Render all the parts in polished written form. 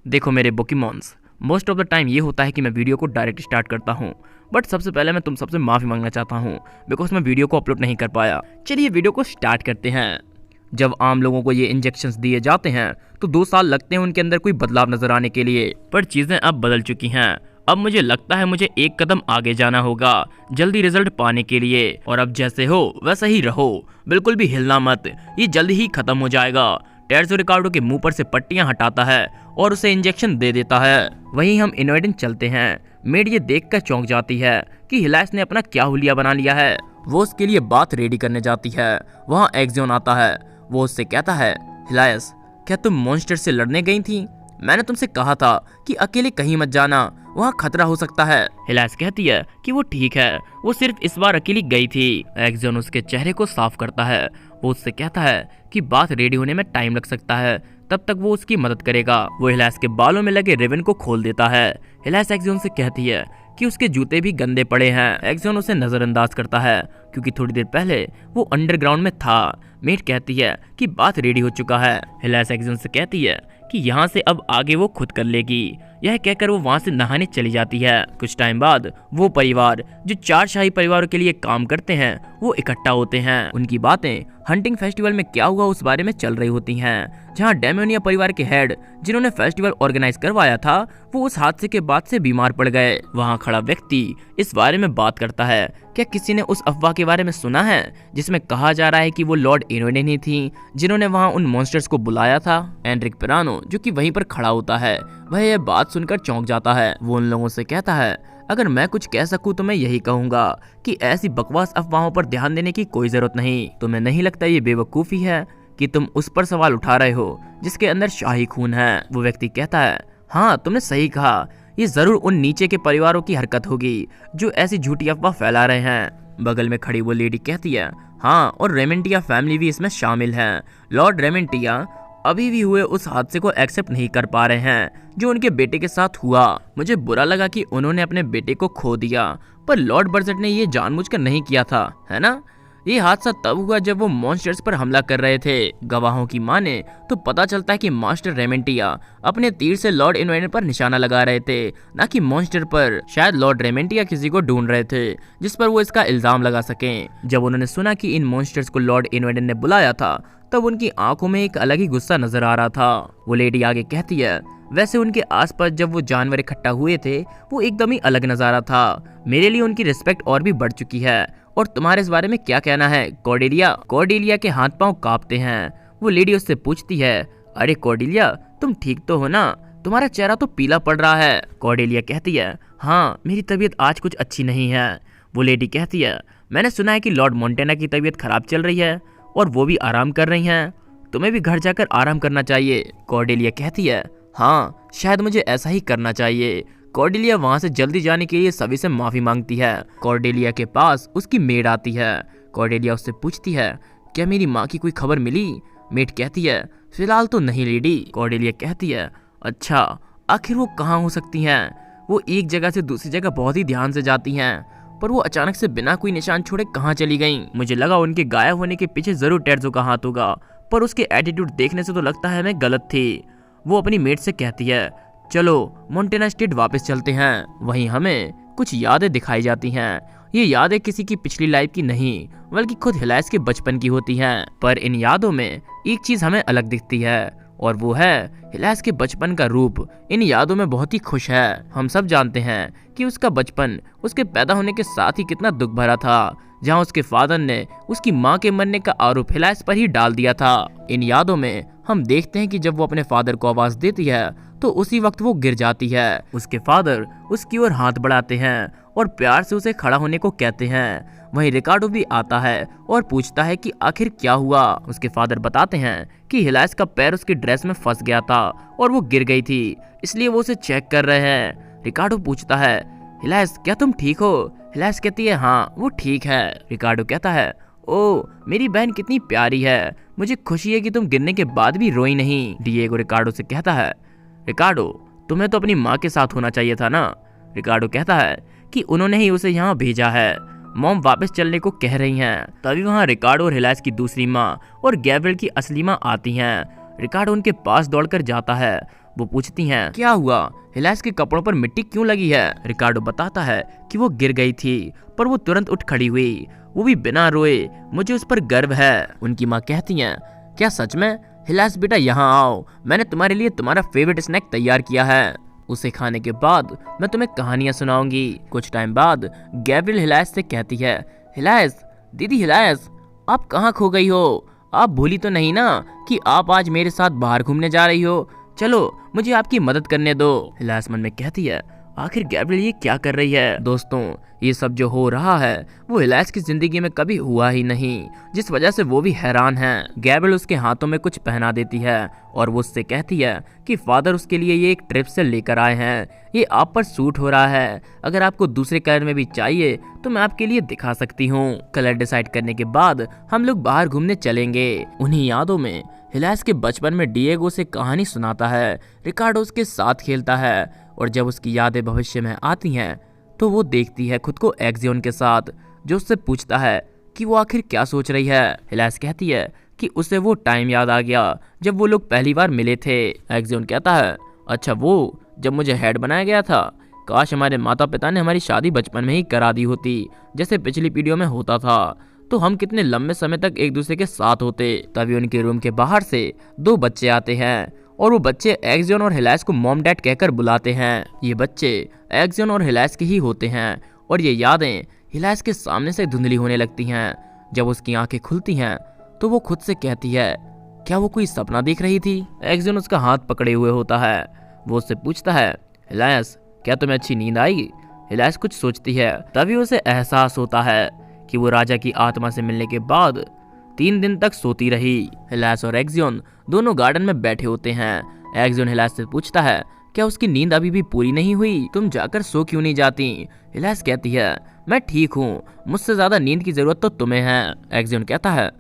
देखो मेरे Pokémons, most of the time ये होता है कि मैं वीडियो को डायरेक्ट स्टार्ट करता हूँ, बट सबसे पहले मैं तुम सबसे माफ़ी मांगना चाहता हूँ बिकॉज मैं वीडियो को अपलोड नहीं कर पाया। चलिए वीडियो को स्टार्ट करते हैं। जब आम लोगों को ये इंजेक्शंस दिए जाते हैं तो 2 साल लगते हैं उनके अंदर कोई बदलाव नजर आने के लिए, पर चीज़ें अब बदल चुकी हैं। अब मुझे लगता है मुझे एक कदम आगे जाना होगा जल्दी रिजल्ट पाने के लिए, और अब जैसे हो वैसा ही रहो, बिल्कुल भी हिलना मत, ये जल्दी ही खत्म हो जाएगा। टेर्जो रिकार्डो के मुंह पर से पट्टियां हटाता है और उसे इंजेक्शन दे देता है। वहीं हम इनोएडन चलते हैं। मेड ये देखकर चौंक जाती है कि हिलास ने अपना क्या हुलिया बना लिया है। वो उसके लिए बात रेडी करने जाती है। वहाँ एक्जियन आता है। वो उससे कहता है, हिलास क्या तुम मॉन्स्टर से लड़ने गई थी? मैंने तुमसे कहा था कि अकेले कहीं मत जाना, वहाँ खतरा हो सकता है। हिलास कहती है कि वो ठीक है, वो सिर्फ इस बार अकेली गई थी। एक्जियन उसके चेहरे को साफ करता है। वो उससे कहता है कि बात रेडी होने में टाइम लग सकता है, तब तक वो उसकी मदद करेगा। वो हिलास के बालों में लगे रिबन को खोल देता है। हिलास एक्जियन से कहती है कि उसके जूते भी गंदे पड़े हैं। एक्जियन उसे नजरअंदाज करता है क्योंकि थोड़ी देर पहले वो अंडरग्राउंड में था। मेट कहती है कि बात रेडी हो चुका है। हिलास एक्जियन से कहती है कि यहाँ से अब आगे वो खुद कर लेगी। यह कहकर वो वहाँ से नहाने चली जाती है। कुछ टाइम बाद वो परिवार जो 4 शाही परिवारों के लिए काम करते हैं वो इकट्ठा होते हैं। उनकी बातें हंटिंग फेस्टिवल में क्या हुआ उस बारे में चल रही होती हैं, जहाँ डेमोनिया परिवार के हेड जिन्होंने फेस्टिवल ऑर्गेनाइज करवाया था वो उस हादसे के बाद से बीमार पड़ गए। वहाँ खड़ा व्यक्ति इस बारे में बात करता है, क्या किसी ने उस अफवाह के बारे में सुना है जिसमें कहा जा रहा है कि वो लॉर्ड इनोएडन ही थी जिन्होंने वहाँ उन मॉन्स्टर्स को बुलाया था? एनरिक पिरानो जो कि वहीं पर खड़ा होता है वह यह बात सुनकर चौंक जाता है। वो उन लोगों से कहता है, अगर मैं कुछ कह सकूं तो मैं यही कहूंगा कि ऐसी बकवास अफवाहों पर ध्यान देने की कोई जरूरत नहीं। तुम्हें नहीं लगता ये बेवकूफ़ी है कि तुम उस पर सवाल उठा रहे हो जिसके अंदर शाही खून है? वो व्यक्ति कहता है, हाँ तुमने सही कहा, ये जरूर उन नीचे के परिवारों की हरकत होगी जो ऐसी झूठी अफवाह फैला रहे हैं। बगल में खड़ी वो लेडी कहती है, हाँ और रेमेंटिया फैमिली भी इसमें शामिल है। लॉर्ड रेमेंटिया अभी भी हुए उस हादसे को एक्सेप्ट नहीं कर पा रहे हैं जो उनके बेटे के साथ हुआ। मुझे बुरा लगा कि उन्होंने अपने बेटे को खो दिया, पर लॉर्ड बर्जेट ने ये जानबूझकर नहीं किया था, है ना? ये हादसा तब हुआ जब वो मॉन्स्टर्स पर हमला कर रहे थे। गवाहों की माने तो पता चलता है कि मास्टर रेमेंटिया अपने तीर से लॉर्ड इनोएडन पर निशाना लगा रहे थे, न कि मॉन्स्टर पर। शायद लॉर्ड रेमेंटिया किसी को ढूंढ रहे थे जिस पर वो इसका इल्जाम लगा सकें। जब उन्होंने सुना कि इन मॉन्स्टर्स को लॉर्ड इनोएडन ने बुलाया था तब उनकी आंखों में एक अलग ही गुस्सा नजर आ रहा था। वो लेडी आगे कहती है, वैसे उनके आसपास जब वो जानवर इकट्ठा हुए थे वो एकदम ही अलग नजारा था। मेरे लिए उनकी रिस्पेक्ट और भी बढ़ चुकी है। और तुम्हारे इस बारे में क्या कहना है कॉर्डेलिया? कॉर्डेलिया के हाथ पांव कांपते हैं। वो लेडी उससे पूछती है, अरे कॉर्डेलिया तुम ठीक तो हो ना? तुम्हारा चेहरा तो पीला पड़ रहा है। कॉर्डेलिया कहती है, हाँ मेरी तबीयत आज कुछ अच्छी नहीं है। वो लेडी कहती है, मैंने सुना है कि लॉर्ड मोंटेना की तबीयत खराब चल रही है और वो भी आराम कर रही हैं। तुम्हें भी घर जाकर आराम करना चाहिए। कॉर्डेलिया कहती है, हाँ शायद मुझे ऐसा ही करना चाहिए। कॉर्डेलिया वहाँ से जल्दी जाने के लिए सभी से माफी मांगती है। कॉर्डेलिया के पास उसकी मेड आती है। कॉर्डेलिया उससे पूछती है, क्या मेरी माँ की कोई खबर मिली? मेड कहती है, फिलहाल तो नहीं लेडी। कॉर्डेलिया कहती है, अच्छा आखिर वो कहाँ हो सकती हैं? वो एक जगह से दूसरी जगह बहुत ही ध्यान से जाती हैं, पर वो अचानक से बिना कोई निशान छोड़े कहाँ चली गईं? मुझे लगा उनके गायब होने के पीछे जरूर टेर्जो का हाथ होगा, पर उसके एटीट्यूड देखने से तो लगता है मैं गलत थी। वो अपनी मेट से कहती है, चलो मोंटेना स्टेट वापस चलते हैं। वहीं हमें कुछ यादें दिखाई जाती हैं। ये यादें किसी की पिछली लाइफ की नहीं बल्कि खुद हिलास के बचपन की होती हैं। पर इन यादों में एक चीज हमें अलग दिखती है और वो है हिलास के बचपन का रूप इन यादों में बहुत ही खुश है। हम सब जानते हैं कि उसका बचपन उसके पैदा होने के साथ ही कितना दुख भरा था, जहां उसके फादर ने उसकी मां के मरने का आरोप हिलास पर ही डाल दिया था। इन यादों में हम देखते हैं कि जब वो अपने फादर को आवाज देती है तो उसी वक्त वो गिर जाती है। उसके फादर उसकी ओर हाथ बढ़ाते हैं और प्यार से उसे खड़ा होने को कहते हैं। वहीं रिकार्डो भी आता है और पूछता है कि आखिर क्या हुआ। उसके फादर बताते हैं कि हिलास का पैर उसकी ड्रेस में फंस गया था और वो गिर गई थी, इसलिए वो उसे चेक कर रहे हैं। रिकार्डो पूछता है, हिलास क्या तुम ठीक हो? हिलास कहती है, हाँ वो ठीक है। रिकार्डो कहता है, ओ मेरी बहन कितनी प्यारी है, मुझे खुशी है कि तुम गिरने के बाद भी रोई नहीं। डिएगो रिकार्डो से कहता है, रिकार्डो तुम्हें तो अपनी माँ के साथ होना चाहिए था ना? रिकार्डो कहता है कि उन्होंने ही उसे यहाँ भेजा है, मॉम वापस चलने को कह रही हैं। तभी वहाँ रिकार्डो और हिलास की दूसरी माँ और गैब्रियल की असली माँ आती हैं। रिकार्डो उनके पास दौड़कर जाता है। वो पूछती हैं क्या हुआ, हिलास के कपड़ों पर मिट्टी क्यों लगी है। रिकार्डो बताता है कि वो गिर गई थी पर वो तुरंत उठ खड़ी हुई, वो भी बिना रोए। मुझे उस पर गर्व है। उनकी माँ कहती हैं क्या सच में। हिलास बेटा यहाँ आओ, मैंने तुम्हारे लिए तुम्हारा फेवरेट स्नैक तैयार किया है। उसे खाने के बाद मैं तुम्हें कहानियां सुनाऊंगी। कुछ टाइम बाद गैब्रियल हिलास से कहती है हिलास, दीदी हिलास, आप कहाँ खो गई हो? आप भूली तो नहीं ना कि आप आज मेरे साथ बाहर घूमने जा रही हो? चलो मुझे आपकी मदद करने दो। हिलास मन में कहती है आखिर गैब्रियल ये क्या कर रही है। दोस्तों ये सब जो हो रहा है वो हिलास की जिंदगी में कभी हुआ ही नहीं, जिस वजह से वो भी हैरान है। गैब्रियल उसके हाथों में कुछ पहना देती है और वो उससे कहती है कि फादर उसके लिए ये एक ट्रिप से लेकर आए हैं, ये आप पर सूट हो रहा है। अगर आपको दूसरे कलर में भी चाहिए तो मैं आपके लिए दिखा सकती हूँ। कलर डिसाइड करने के बाद हम लोग बाहर घूमने चलेंगे। उन्हीं यादों में हिलास के बचपन में डिएगो से कहानी सुनाता है, रिकार्डो उसके साथ खेलता है और जब उसकी यादें भविष्य में आती हैं तो वो देखती है खुद को एक्जियोन के साथ, जो उससे पूछता है कि वो आखिर क्या सोच रही है। हिलास कहती है कि उसे वो टाइम याद आ गया जब वो लोग पहली बार मिले थे। एक्जियोन कहता है अच्छा वो जब मुझे हेड बनाया गया था, काश हमारे माता पिता ने हमारी शादी बचपन में ही करा दी होती जैसे पिछली पीढ़ियों में होता था, तो हम कितने लंबे समय तक एक दूसरे के साथ होते। तभी उनके रूम के बाहर से दो बच्चे आते हैं और वो बच्चे एक्जियोन और हिलास को मॉम डैड कहकर बुलाते हैं। ये बच्चे एक्जियोन और हिलास के ही होते हैं और ये यादें हिलास के सामने से धुंधली होने लगती हैं। जब उसकी आंखें खुलती हैं तो वो खुद से कहती है क्या वो कोई सपना देख रही थी। एक्जियोन उसका हाथ पकड़े हुए होता है। वो उससे पूछता है हिलास क्या तुम्हें अच्छी नींद आई। हिलास कुछ सोचती है, तभी उसे एहसास होता है कि वो राजा की आत्मा से मिलने के बाद 3 दिन तक सोती रही। हिलास और एक्जियोन दोनों गार्डन में बैठे होते हैं। एक्जियोन हिलास से पूछता है क्या उसकी नींद अभी भी पूरी नहीं हुई, तुम जाकर सो क्यों नहीं जाती। हिलास कहती है मैं ठीक हूँ, मुझसे ज्यादा नींद की जरूरत तो तुम्हें है। एक्जियोन कहता है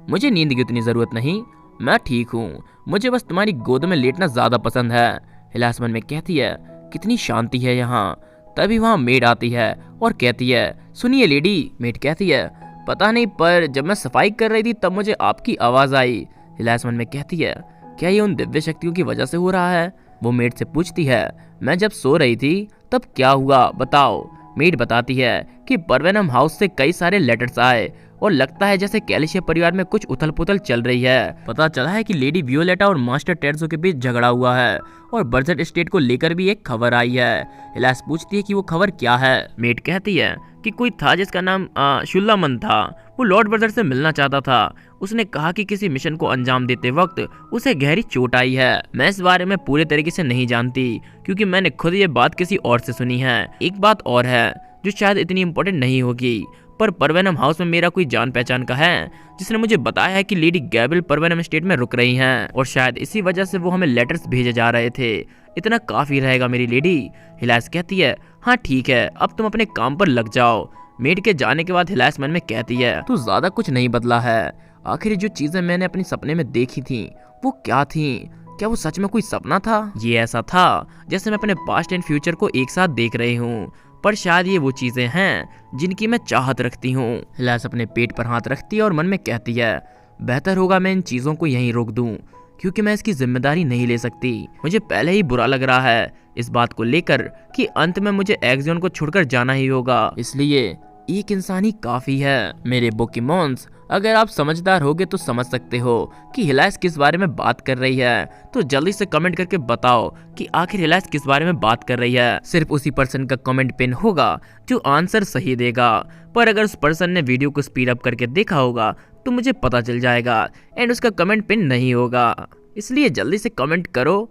मुझे नींद की उतनी जरूरत नहीं, मैं ठीक हूँ, मुझे बस तुम्हारी गोद में लेटना ज्यादा पसंद है। हिलास मन में कहती है कितनी शांति है यहाँ। तभी वहाँ मेड आती है और कहती है सुनिए लेडी। मेड कहती है पता नहीं पर जब मैं सफाई कर रही थी तब मुझे आपकी आवाज आई। हिलास मन में कहती है क्या ये उन दिव्य शक्तियों की वजह से हो रहा है। वो मेड से पूछती है मैं जब सो रही थी तब क्या हुआ बताओ। मेड बताती है कि बर्वेनम हाउस से कई सारे लेटर्स आए और लगता है जैसे कैलिशिया परिवार में कुछ उथल पुथल चल रही है। पता चला है कि लेडी वियोलेटा और मास्टर टेरेंसो के बीच झगड़ा हुआ है और बर्जेट एस्टेट को लेकर भी एक खबर आई है। हिलास पूछती है कि वो खबर क्या है। मेड कहती है कि कोई था जिसका नाम शुल्लामन था, वो लॉर्ड बर्जेट से मिलना चाहता था। उसने कहा कि किसी मिशन को अंजाम देते वक्त उसे गहरी चोट आई है। मैं इस बारे में पूरे तरीके से नहीं जानती क्योंकि मैंने खुद ये बात किसी और से सुनी है। एक बात और है जो शायद इतनी इम्पोर्टेंट नहीं होगी, पर परवेनम हाउस में मेरा कोई जान पहचान का है जिसने मुझे बताया है कि लेडी गैब्रियल परवेनम स्टेट में रुक रही हैं और शायद इसी वजह से वो हमें लेटर्स भेजे जा रहे थे। इतना काफी रहेगा मेरी लेडी। हिलास कहती है हाँ ठीक है, अब तुम अपने काम पर लग जाओ। मेड के जाने के बाद हिलास मन में कहती है तो ज्यादा कुछ नहीं बदला है। आखिर जो चीजें मैंने अपने सपने में देखी थी वो क्या थी? क्या वो सच में कोई सपना था? ये ऐसा था जैसे मैं अपने पास्ट एंड फ्यूचर को एक साथ देख रही हूँ, पर शायद ये वो चीजें हैं जिनकी मैं चाहत रखती हूँ। हिलास अपने पेट पर हाथ रखती है और मन में कहती है बेहतर होगा मैं इन चीजों को यहीं रोक दूं क्योंकि मैं इसकी जिम्मेदारी नहीं ले सकती। मुझे पहले ही बुरा लग रहा है इस बात को लेकर कि अंत में मुझे एक्जियोन को छोड़कर जाना ही होगा, इसलिए एक इंसान ही काफी है। मेरे पोकेमॉन्स, अगर आप समझदार होगे तो समझ सकते हो कि हिलास किस बारे में बात कर रही है, तो जल्दी से कमेंट करके बताओ कि आखिर हिलास किस बारे में बात कर रही है। सिर्फ उसी पर्सन का कमेंट पिन होगा जो आंसर सही देगा, पर अगर उस पर्सन ने वीडियो को स्पीड अप करके देखा होगा तो मुझे पता चल जाएगा एंड उसका कमेंट पिन नहीं होगा। इसलिए जल्दी से कमेंट करो,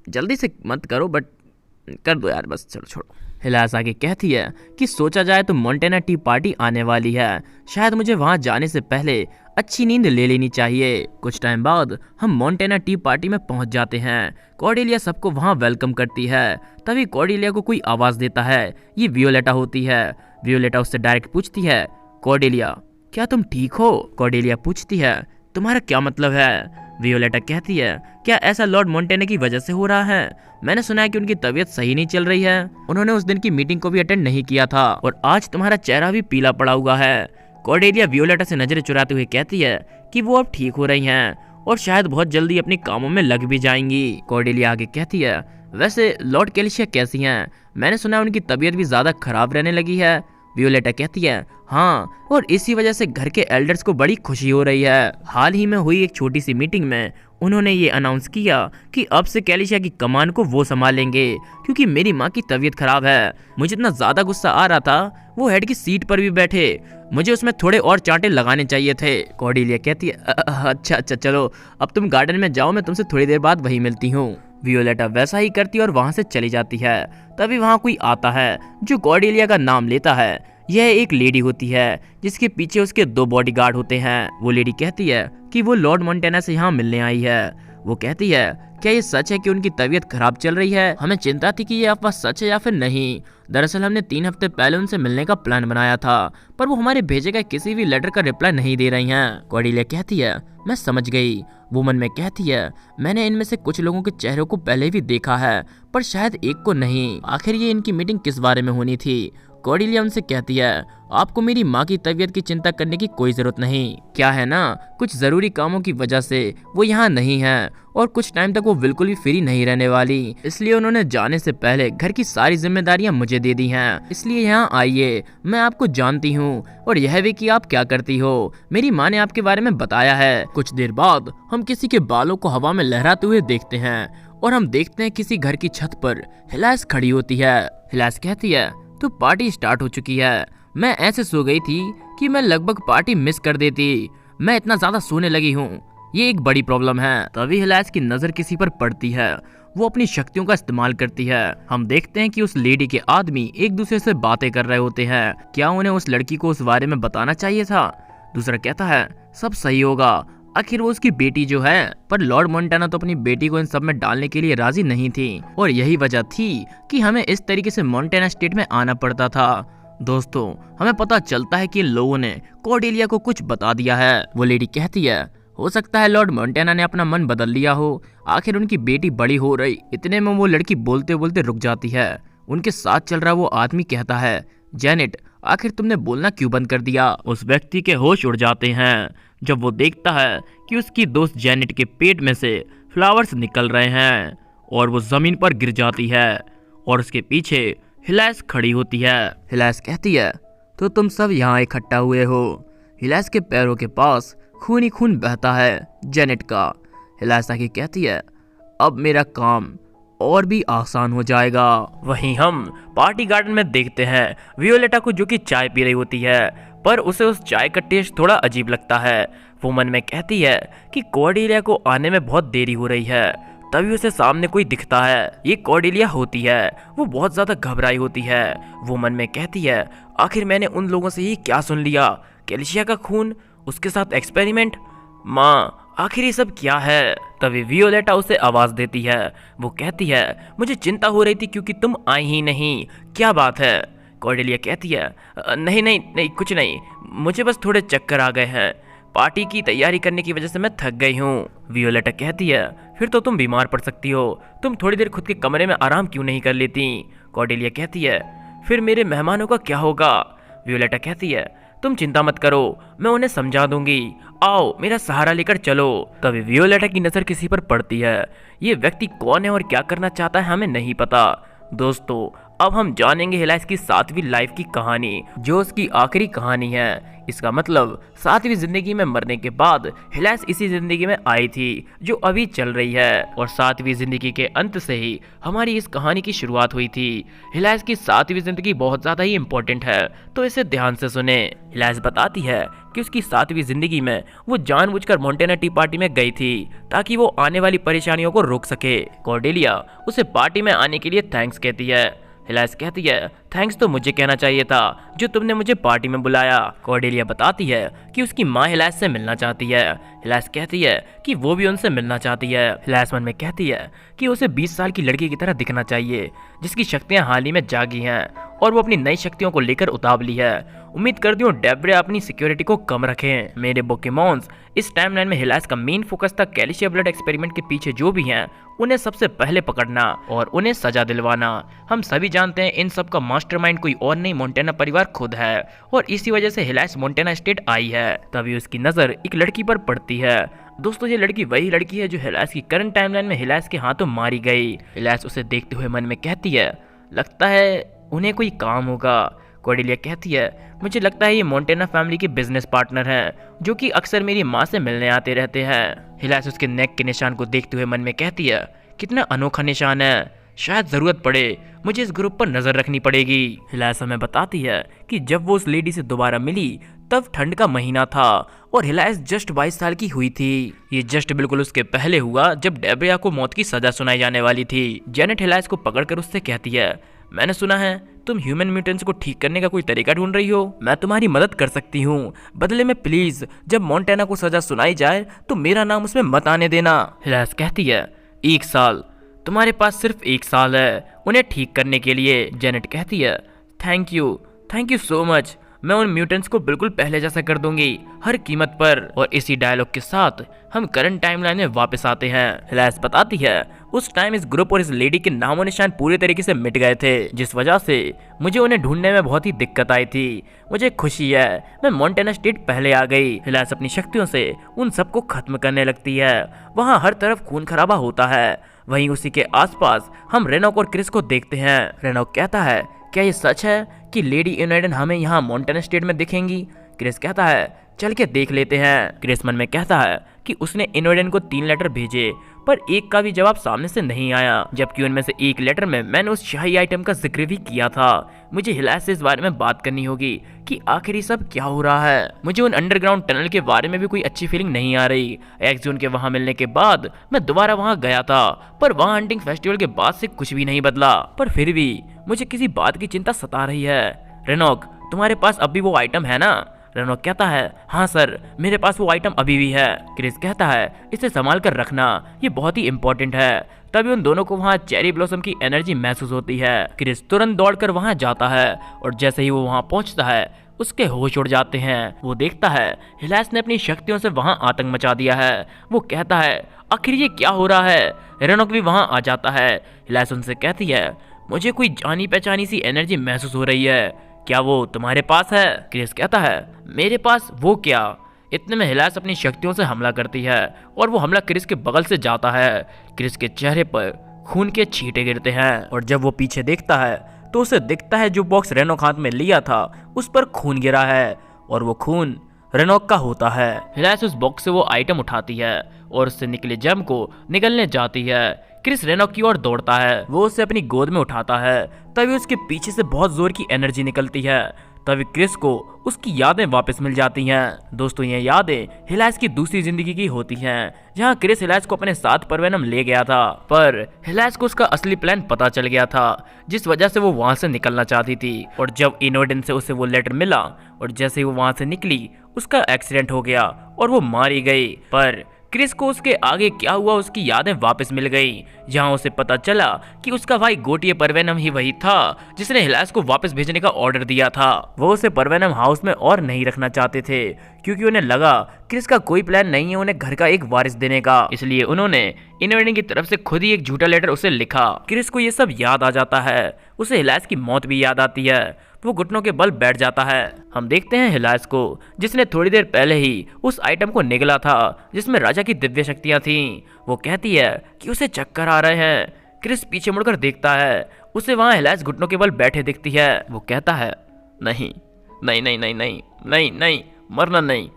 जल्दी से मत करो बट कर दो यार, बस चलो छोड़ो। हिलास आगे कहती है कि सोचा जाए तो मोंटेना टी पार्टी आने वाली है, शायद मुझे वहां जाने से पहले अच्छी नींद ले लेनी चाहिए। कुछ टाइम बाद हम मोंटेना टी पार्टी में पहुंच जाते हैं। कॉर्डेलिया सबको वहां वेलकम करती है। तभी कॉर्डेलिया को कोई आवाज देता है, ये वियोलेटा होती है। वियोलेटा उससे डायरेक्ट पूछती है कॉर्डेलिया क्या तुम ठीक हो? कॉर्डेलिया पूछती है तुम्हारा क्या मतलब है? वियोलेटा कहती है क्या ऐसा लॉर्ड मोंटेना की वजह से हो रहा है? मैंने सुना है कि उनकी तबीयत सही नहीं चल रही है, उन्होंने उस दिन की मीटिंग को भी अटेंड नहीं किया था और आज तुम्हारा चेहरा भी पीला पड़ा हुआ है। कॉर्डेलिया वियोलेटा से नजरें चुराते हुए कहती है कि वो अब ठीक हो रही हैं और शायद बहुत जल्दी अपने कामों में लग भी जाएंगी। कॉर्डेलिया आगे कहती है, वैसे लॉर्ड कैलिशिया कैसी हैं? मैंने सुना है उनकी तबीयत भी ज्यादा खराब रहने लगी है। वियोलेटा कहती है, हाँ, और इसी वजह से घर के एल्डर्स को बड़ी खुशी हो रही है। हाल ही में हुई एक छोटी सी मीटिंग में उन्होंने ये अनाउंस किया कि अब से कैलिशिया की कमान को वो संभालेंगे क्योंकि मेरी माँ की तबीयत खराब है। मुझे इतना ज्यादा गुस्सा आ रहा था, वो हेड की सीट पर भी बैठे, मुझे उसमें थोड़े और चांटे लगाने चाहिए थे। कॉर्डेलिया कहती है, अच्छा अच्छा चलो, अब तुम गार्डन में जाओ, मैं तुमसे थोड़ी देर बाद वहीं मिलती हूँ। वियोलेटा वैसा ही करती और वहां से चली जाती है। तभी वहां कोई आता है जो कॉर्डेलिया का नाम लेता है। यह एक लेडी होती है जिसके पीछे उसके 2 बॉडीगार्ड होते हैं। वो लेडी कहती है कि वो लॉर्ड मोंटेना से यहाँ मिलने आई है। वो कहती है, क्या ये सच है कि उनकी तबीयत खराब चल रही है? हमें चिंता थी कि ये अफवाह सच है या फिर नहीं। दरअसल हमने 3 हफ्ते पहले उनसे मिलने का प्लान बनाया था, पर वो हमारे भेजे गए किसी भी लेटर का रिप्लाई नहीं दे रही हैं। कॉर्डेलिया कहती है, मैं समझ गई। वो मन में कहती है, मैंने इनमें से कुछ लोगों के चेहरों को पहले भी देखा है, पर शायद एक को नहीं। आखिर ये इनकी मीटिंग किस बारे में होनी थी? कॉर्डेलिया उनसे कहती है, आपको मेरी माँ की तबीयत की चिंता करने की कोई जरूरत नहीं। क्या है ना, कुछ जरूरी कामों की वजह से वो यहाँ नहीं है और कुछ टाइम तक वो बिल्कुल भी फ्री नहीं रहने वाली, इसलिए उन्होंने जाने से पहले घर की सारी जिम्मेदारियां मुझे दे दी हैं। इसलिए यहाँ आइए, मैं आपको जानती हूँ और यह भी कि आप क्या करती हो। मेरी माँ ने आपके बारे में बताया है। कुछ देर बाद हम किसी के बालों को हवा में लहराते हुए देखते हैं और हम देखते हैं किसी घर की छत पर हिलास खड़ी होती है। हिलास कहती है, तो पार्टी स्टार्ट हो चुकी है। मैं ऐसे सो गई थी कि मैं लगभग पार्टी मिस कर देती। मैं इतना ज्यादा सोने लगी हूँ, ये एक बड़ी प्रॉब्लम है। तभी हिलास की नजर किसी पर पड़ती है। वो अपनी शक्तियों का इस्तेमाल करती है। हम देखते हैं कि उस लेडी के आदमी एक दूसरे से बातें कर रहे होते हैं। क्या उन्हें उस लड़की को उस बारे में बताना चाहिए था? दूसरा कहता है, सब सही होगा, आखिर वो उसकी बेटी जो है। पर लॉर्ड मोंटेना तो अपनी बेटी को इन सब में डालने के लिए राजी नहीं थी और यही वजह थी कि हमें इस तरीके से मोंटेना स्टेट में आना पड़ता था। दोस्तों, हमें पता चलता है कि लोगों ने कॉर्डेलिया को कुछ बता दिया है। वो लेडी कहती है, हो सकता है लॉर्ड मोंटेना ने अपना मन बदल लिया हो, आखिर उनकी बेटी बड़ी हो रही। इतने में वो लड़की बोलते बोलते रुक जाती है। उनके साथ चल रहा वो आदमी कहता है, जेनेट, आखिर तुमने बोलना क्यों बंद कर दिया? उस व्यक्ति के होश उड़ जाते हैं जब वो देखता है कि उसकी दोस्त जेनेट के पेट में से फ्लावर्स निकल रहे हैं और वो जमीन पर गिर जाती है और उसके पीछे हिलास खड़ी होती है। हिलास कहती है, तो तुम सब यहाँ इकट्ठा हुए हो। हिलास के पैरों के पास खून ही खून बहता है जेनेट का। हिलास आके कहती है, अब मेरा काम और भी आसान हो जाएगा। वहीं हम पार्टी गार्डन में देखते हैं वियोलेटा को, जो कि चाय पी रही होती है, पर उसे उस चाय का टेस्ट थोड़ा अजीब लगता है। वो मन में कहती है कि कॉर्डेलिया को आने में बहुत देरी हो रही है। तभी उसे सामने कोई दिखता है। ये कॉर्डेलिया होती है। वो बहुत ज्यादा घबराई होती है। वो मन में कहती है, आखिर मैंने उन लोगों से ही क्या सुन लिया? कैलिशिया का खून, उसके साथ एक्सपेरिमेंट। माँ, आखिर ये सब क्या है? तभी वियोलेटा उसे आवाज देती है। वो कहती है, मुझे चिंता हो रही थी क्योंकि तुम आई ही नहीं। क्या बात है? कॉर्डेलिया कहती है, नहीं नहीं नहीं, कुछ नहीं, मुझे बस थोड़े चक्कर आ गए हैं। पार्टी की तैयारी करने की वजह से मैं थक गई हूँ। वियोलेटा कहती है, फिर तो तुम बीमार पड़ सकती हो। तुम थोड़ी देर खुद के कमरे में आराम क्यों नहीं कर लेती? कॉर्डेलिया कहती है, फिर मेरे मेहमानों का क्या होगा? वियोलेटा कहती है, तुम चिंता मत करो, मैं उन्हें समझा दूंगी। आओ, मेरा सहारा लेकर चलो। तभी वियोलेटा की नजर किसी पर पड़ती है। ये व्यक्ति कौन है और क्या करना चाहता है हमें नहीं पता। दोस्तों, अब हम जानेंगे हिलास की 7वीं लाइफ की कहानी, जो उसकी आखिरी कहानी है। इसका मतलब 7वीं जिंदगी में मरने के बाद हिलास इसी जिंदगी में आई थी जो अभी चल रही है, और 7वीं जिंदगी के अंत से ही हमारी इस कहानी की शुरुआत हुई थी। हिलास की 7वीं जिंदगी बहुत ज्यादा ही इम्पोर्टेंट है, तो इसे ध्यान से सुने। हिलास बताती है कि उसकी 7वीं जिंदगी में वो जानबूझकर मोंटेना टी पार्टी में गई थी ताकि वो आने वाली परेशानियों को रोक सके। कॉर्डेलिया उसे पार्टी में आने के लिए थैंक्स कहती है। हिलास कहती है, थैंक्स तो मुझे कहना चाहिए था जो तुमने मुझे पार्टी में बुलाया। कॉर्डेलिया बताती है कि उसकी माँ हिलास से मिलना चाहती है। हिलास कहती है कि वो भी उनसे मिलना चाहती है। हिलास मन में कहती है कि उसे 20 साल की लड़की की तरह दिखना चाहिए जिसकी शक्तियां हाल ही में जागी हैं और वो अपनी नई शक्तियों को लेकर उतावली है। उम्मीद करती हूँ डेब्रे अपनी सिक्योरिटी को कम रखें। मेरे पोकेमॉन्स, इस टाइमलाइन में हिलास का मेन फोकस था कैल्शिया ब्लड एक्सपेरिमेंट के पीछे जो भी हैं उन्हें सबसे पहले पकड़ना और उन्हें सजा दिलवाना। हम सभी जानते हैं इन सब का मास्टरमाइंड कोई और नहीं, मोंटेना परिवार खुद है, और इसी वजह से हिलास मोंटेना स्टेट आई है। तभी उसकी नजर एक लड़की पर पड़ती है। दोस्तों ये लड़की वही लड़की है जो हिलास की करंट टाइमलाइन में हिलास के हाथों मारी गई। हिलास उसे देखते हुए मन में कहती है, लगता है उन्हें कोई काम होगा। कॉर्डेलिया कहती है, मुझे लगता है ये मोंटेना फैमिली के बिजनेस पार्टनर हैं जो कि अक्सर मेरी माँ से मिलने आते रहते हैं। हिलास उसके नेक के निशान को देखते हुए मन में कहती है, कितना अनोखा निशान है, शायद जरूरत पड़े मुझे इस ग्रुप पर नजर रखनी पड़ेगी। हिलास हमें बताती है कि जब वो उस लेडी से दोबारा मिली तब ठंड का महीना था और हिलास जस्ट 22 साल की हुई थी। ये जस्ट बिल्कुल उसके पहले हुआ जब डेब्रिया को मौत की सजा सुनाई जाने वाली थी। जेनेट हिलास को पकड़कर उससे कहती है, मैंने सुना है तुम ह्यूमन म्यूटेंट्स को ठीक करने का कोई तरीका ढूंढ रही हो, मैं तुम्हारी मदद कर सकती हूँ, बदले में प्लीज जब मोंटेना को सजा सुनाई जाए तो मेरा नाम उसमें मत आने देना। हिलास कहती है, 1 साल, तुम्हारे पास सिर्फ 1 साल है उन्हें ठीक करने के लिए। जेनेट कहती है, थैंक यू सो मच, मैं उन म्यूटेंट्स को बिल्कुल पहले जैसा कर दूंगी हर कीमत पर। और इसी डायलॉग के साथ हम करंट टाइमलाइन में वापस आते हैं। हिलास बताती है, उस टाइम इस ग्रुप और इस लेडी के नामो निशान पूरे तरीके से मिट गए थे, जिस वजह से मुझे उन्हें ढूंढने में बहुत ही दिक्कत आई थी। मुझे खुशी है मैं मोंटेना स्टेट पहले आ गई। हिलास अपनी शक्तियों से उन सबको खत्म करने लगती है। वहाँ हर तरफ खून खराबा होता है। वहीं उसी के आसपास हम रेनॉक और क्रिस को देखते हैं। रेनॉक कहता है, क्या ये सच है कि लेडी इनोइडन हमें यहाँ मोंटेना स्टेट में दिखेंगी? क्रिस कहता है, चल के देख लेते हैं। क्रिस मन में कहता है कि उसने इनोइडन को 3 लेटर भेजे पर एक का भी जवाब सामने से नहीं आया, जबकि उनमें से एक लेटर में मैंने उस शाही आइटम का जिक्र भी किया था। मुझे हिलास से इस बारे में बात करनी होगी कि आखिर ये सब क्या हो रहा है। मुझे उन अंडरग्राउंड टनल के बारे में भी कोई अच्छी फीलिंग नहीं आ रही। एक्स-ज़ोन के वहां मिलने के बाद मैं दोबारा वहां गया था पर वहां हंटिंग फेस्टिवल के बाद से कुछ भी नहीं बदला, पर फिर भी मुझे किसी बात की चिंता सता रही है। रेनॉक, तुम्हारे पास अब भी वो आइटम है ना? रेनॉक कहता है, हाँ सर, मेरे पास वो आइटम अभी भी है। क्रिस कहता है, इसे संभाल कर रखना, ये बहुत ही इंपॉर्टेंट है। तभी उन दोनों को वहाँ चेरी ब्लॉसम की एनर्जी महसूस होती है। क्रिस तुरंत दौड़कर वहाँ जाता है और जैसे ही वो वहाँ पहुँचता है उसके होश उड़ जाते हैं। वो देखता है हिलास ने अपनी शक्तियों से वहाँ आतंक मचा दिया है। वो कहता है, आखिर ये क्या हो रहा है? रेनॉक भी वहाँ आ जाता है। हिलास उनसे कहती है, मुझे कोई जानी पहचानी सी एनर्जी महसूस हो रही है, क्या वो तुम्हारे पास है? क्रिस कहता है, मेरे पास वो क्या? इतने में हिलास अपनी शक्तियों से हमला करती है और वो हमला क्रिस के बगल से जाता है। क्रिस के चेहरे पर खून के छींटे गिरते हैं और जब वो पीछे देखता है तो उसे दिखता है जो बॉक्स रेनॉक हाथ में लिया था उस पर खून गिरा है और वो खून रेनॉक का होता है। हिलास उस बॉक्स से वो आइटम उठाती है और उससे निकले जम को निकलने जाती है। क्रिस रेनॉक की ओर दौड़ता है, वो उसे अपनी गोद में उठाता है। तभी उसके पीछे से बहुत जोर की एनर्जी निकलती है। तभी क्रिस को उसकी यादें वापस मिल जाती हैं। दोस्तों, ये यादें हिलास की दूसरी जिंदगी की होती हैं, जहां क्रिस हिलास को अपने साथ परवेनम ले गया था, पर हिलास को उसका असली प्लान पता चल गया था, जिस वजह से वो वहां से निकलना चाहती थी। और जब इनोइडन से उसे वो लेटर मिला और जैसे ही वो वहां से निकली उसका एक्सीडेंट हो गया और वो मारी गई। पर क्रिस को उसके आगे क्या हुआ उसकी यादें वापस मिल गई, जहां उसे पता चला कि उसका भाई गोटिए परवेनम ही वही था जिसने हिलास को वापस भेजने का ऑर्डर दिया था। वो उसे परवेनम हाउस में और नहीं रखना चाहते थे क्योंकि उन्हें लगा क्रिस का कोई प्लान नहीं है उन्हें घर का एक वारिस देने का, इसलिए उन्होंने इनोइडन की तरफ से खुद ही एक झूठा लेटर उसे लिखा। क्रिस को ये सब याद आ जाता है, उसे हिलास की मौत भी याद आती है। वो घुटनों के बल बैठ जाता है। हम देखते हैं हिलास को जिसने थोड़ी देर पहले ही उस आइटम को निगला था जिसमें राजा की दिव्य शक्तियां थीं। वो कहती है कि उसे चक्कर आ रहे हैं। क्रिस पीछे मुड़कर देखता है, उसे वहां हिलास घुटनों के बल बैठे दिखती है। वो कहता है, नहीं नहीं नहीं नहीं नहीं नहीं नहीं, मरना नहीं,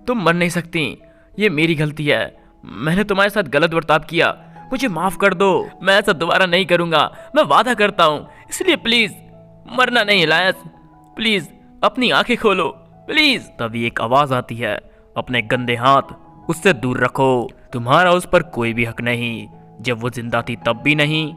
तुम मर नहीं सकती, ये मेरी गलती है, मैंने तुम्हारे साथ गलत बर्ताव किया, मुझे माफ कर दो, मैं ऐसा दोबारा नहीं करूंगा, मैं वादा करता हूँ, इसलिए प्लीज मरना नहीं हिलास, प्लीज अपनी आंखें खोलो प्लीज। तभी एक आवाज आती है, अपने गंदे हाथ उससे दूर रखो, तुम्हारा उस पर कोई भी हक नहीं, जब वो जिंदा थी तब भी नहीं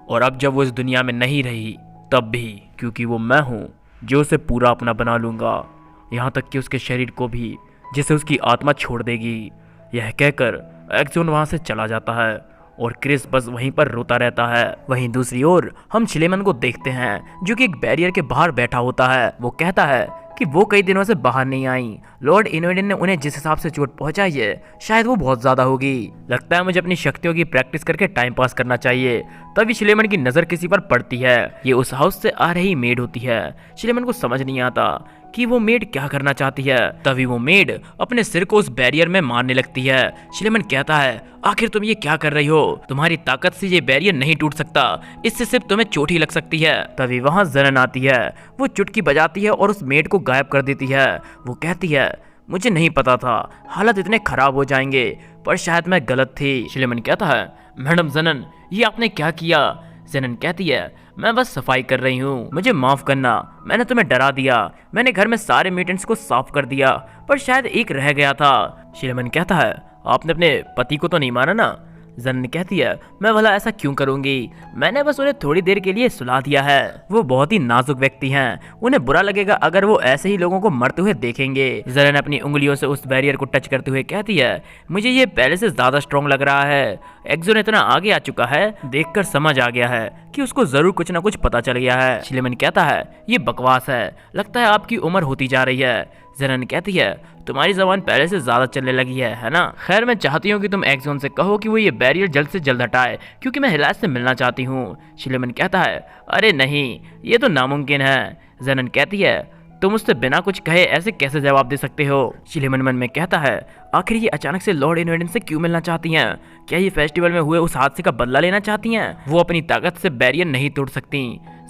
और अब जब वो इस दुनिया में नहीं रही तब भी, क्योंकि वो मैं हूँ जो उसे पूरा अपना बना लूंगा, यहाँ तक कि उसके शरीर को भी, जिसे उसकी आत्मा छोड़ देगी। यह कहकर एक्स-ज़ोन वहाँ से चला जाता है और क्रिस बस वहीं पर रोता रहता है। वहीं दूसरी ओर हम शिलेमन को देखते हैं जो कि एक बैरियर के बाहर बैठा होता है। वो कहता है कि वो कई दिनों से बाहर नहीं आई, लॉर्ड इनोइडन ने उन्हें जिस हिसाब से चोट पहुंचाई है शायद वो बहुत ज्यादा होगी, लगता है मुझे अपनी शक्तियों की प्रैक्टिस करके टाइम पास करना चाहिए। तभी शिलेमन की नजर किसी पर पड़ती है, ये उस हाउस से आ रही मेड होती है। शिलेमन को समझ नहीं आता कि वो मेड क्या करना चाहती है। तभी वो मेड अपने सिर को उस बैरियर में मारने लगती है। शिलेमन कहता है, आखिर तुम ये क्या कर रही हो? तुम्हारी ताकत से ये बैरियर नहीं टूट सकता, इससे सिर्फ तुम्हें चोट ही लग सकती है। तभी वहाँ ज़नन आती है, वो चुटकी बजाती है और उस मेड को गायब कर देती है। वो कहती है, मुझे नहीं पता था हालत इतने खराब हो जाएंगे, पर शायद मैं गलत थी। शिलेमन कहता है, मैडम ज़नन, ये आपने क्या किया? ज़नन कहती है, मैं बस सफाई कर रही हूँ, मुझे माफ़ करना, मैंने तुम्हें डरा दिया। मैंने घर में सारे म्यूटेंट्स को साफ कर दिया, पर शायद एक रह गया था। शिलेमन कहता है, आपने अपने पति को तो नहीं मारा ना? ज़नन कहती है, मैं भला ऐसा क्यों करूंगी, मैंने बस उन्हें थोड़ी देर के लिए सुला दिया है। वो बहुत ही नाजुक व्यक्ति हैं, उन्हें बुरा लगेगा अगर वो ऐसे ही लोगों को मरते हुए देखेंगे। ज़नन अपनी उंगलियों से उस बैरियर को टच करते हुए कहती है, मुझे ये पहले से ज्यादा स्ट्रॉन्ग लग रहा है। एक्सोन इतना आगे आ चुका है, देखकर समझ आ गया है कि उसको जरूर कुछ ना कुछ पता चल गया है। शिलेमन कहता है, ये बकवास है, लगता है आपकी उम्र होती जा रही है। ज़नन कहती है, तुम्हारी जबान पहले से ज्यादा चलने लगी है ना? खैर, मैं चाहती हूँ कि तुम एक्सोन से कहो कि वो ये बैरियर जल्द से जल्द हटाए, क्योंकि मैं हिलास से मिलना चाहती हूँ। शिलेमन कहता है, अरे नहीं, ये तो नामुमकिन है। ज़नन कहती है, तुम उससे बिना कुछ कहे ऐसे कैसे जवाब दे सकते हो? शिलेमन मन में कहता है, आखिर ये अचानक से लॉर्ड इनवेडन से क्यों मिलना चाहती हैं? क्या ये फेस्टिवल में हुए उस हादसे का बदला लेना चाहती हैं? वो अपनी ताकत से बैरियर नहीं तोड़ सकती।